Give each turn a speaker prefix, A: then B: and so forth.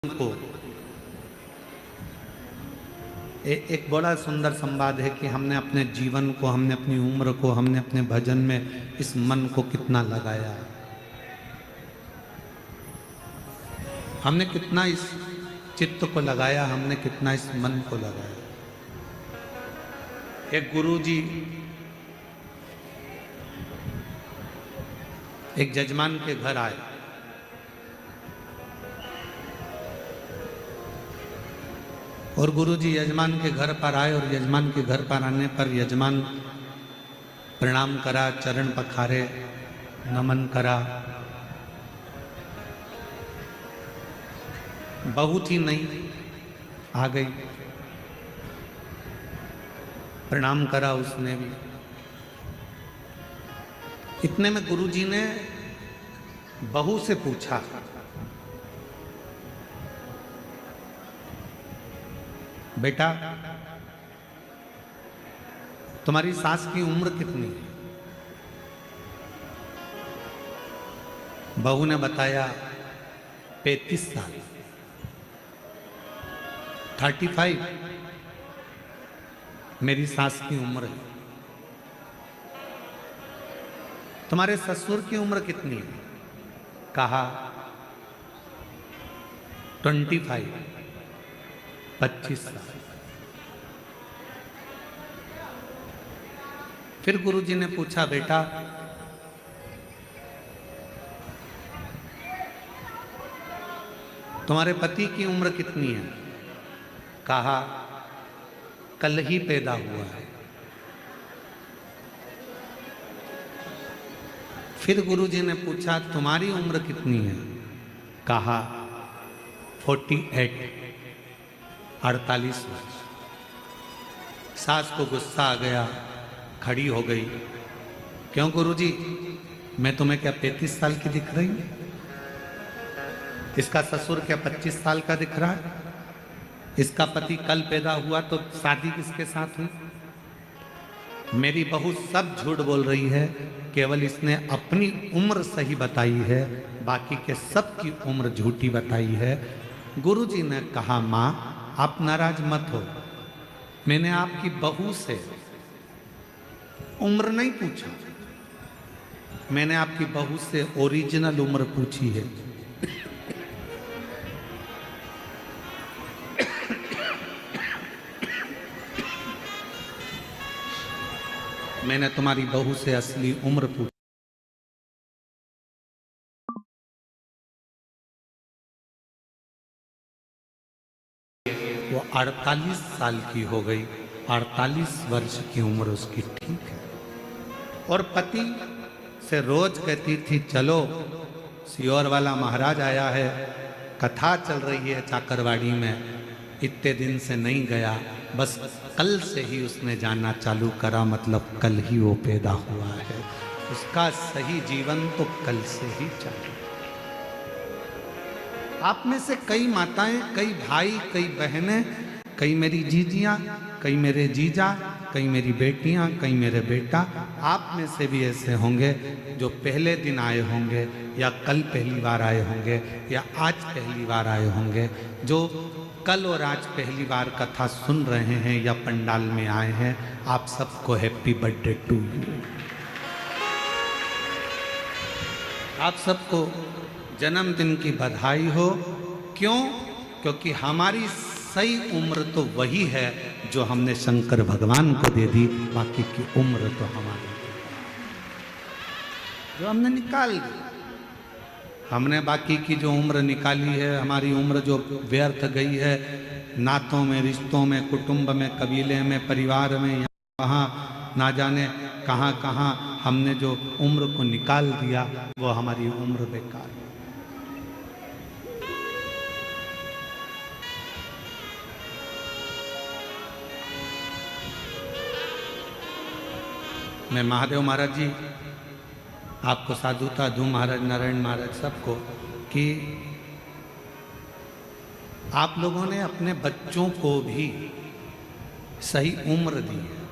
A: को एक बड़ा सुंदर संवाद है कि हमने अपने जीवन को, हमने अपनी उम्र को, हमने अपने भजन में इस मन को कितना लगाया, हमने कितना इस चित्त को लगाया, हमने कितना इस मन को लगाया। एक गुरुजी एक जजमान के घर आए और गुरुजी यजमान के घर पर आए और यजमान के घर पर आने पर यजमान प्रणाम करा, चरण पखारे, नमन करा। बहू थी नहीं, आ गई, प्रणाम करा उसने भी। इतने में गुरुजी ने बहू से पूछा, बेटा तुम्हारी सास की उम्र कितनी है? बहू ने बताया 35 साल, 35 मेरी सास की उम्र है। तुम्हारे ससुर की उम्र कितनी है? कहा 25 साल। फिर गुरुजी ने पूछा, बेटा तुम्हारे पति की उम्र कितनी है? कहा कल ही पैदा हुआ है। फिर गुरुजी ने पूछा, तुम्हारी उम्र कितनी है? कहा 48 वर्ष। सास को गुस्सा आ गया, खड़ी हो गई। क्यों गुरुजी, मैं तुम्हें क्या 35 साल की दिख रही हूं? इसका ससुर क्या 25 साल का दिख रहा है? इसका पति कल पैदा हुआ तो शादी किसके साथ हुई? मेरी बहू सब झूठ बोल रही है, केवल इसने अपनी उम्र सही बताई है, बाकी के सब की उम्र झूठी बताई है। गुरुजी ने कहा, माँ आप नाराज मत हो, मैंने आपकी बहू से उम्र नहीं पूछा, मैंने आपकी बहू से ओरिजिनल उम्र पूछी है। मैंने तुम्हारी बहू से असली उम्र पूछी। वो 48 साल की हो गई, 48 वर्ष की उम्र उसकी, ठीक है। और पति से रोज कहती थी, चलो सियोर वाला महाराज आया है, कथा चल रही है चाकरवाड़ी में। इतने दिन से नहीं गया, बस कल से ही उसने जाना चालू करा, मतलब कल ही वो पैदा हुआ है। उसका सही जीवन तो कल से ही चालू। आप में से कई माताएं, कई भाई, कई बहनें, कई मेरी जीजियां, कई मेरे जीजा, कई मेरी बेटियां, कई मेरे बेटा, आप में से भी ऐसे होंगे जो पहले दिन आए होंगे, या कल पहली बार आए होंगे, या आज पहली बार आए होंगे, जो कल और आज पहली बार कथा सुन रहे हैं या पंडाल में आए हैं। आप सबको हैप्पी बर्थडे टू यू। आप सबको जन्मदिन की बधाई हो। क्यों? क्योंकि हमारी सही उम्र तो वही है जो हमने शंकर भगवान को दे दी, बाकी की उम्र तो हमारी जो हमने निकाल दी। हमने बाकी की जो उम्र निकाली है, हमारी उम्र जो व्यर्थ गई है नातों में, रिश्तों में, कुटुंब में, कबीले में, परिवार में, यहाँ ना जाने कहाँ कहाँ हमने जो उम्र को निकाल दिया, वो हमारी उम्र बेकार है। मैं महादेव महाराज जी आपको साधुता दूं, महाराज नारायण महाराज सबको, कि आप लोगों ने अपने बच्चों को भी सही उम्र दी है।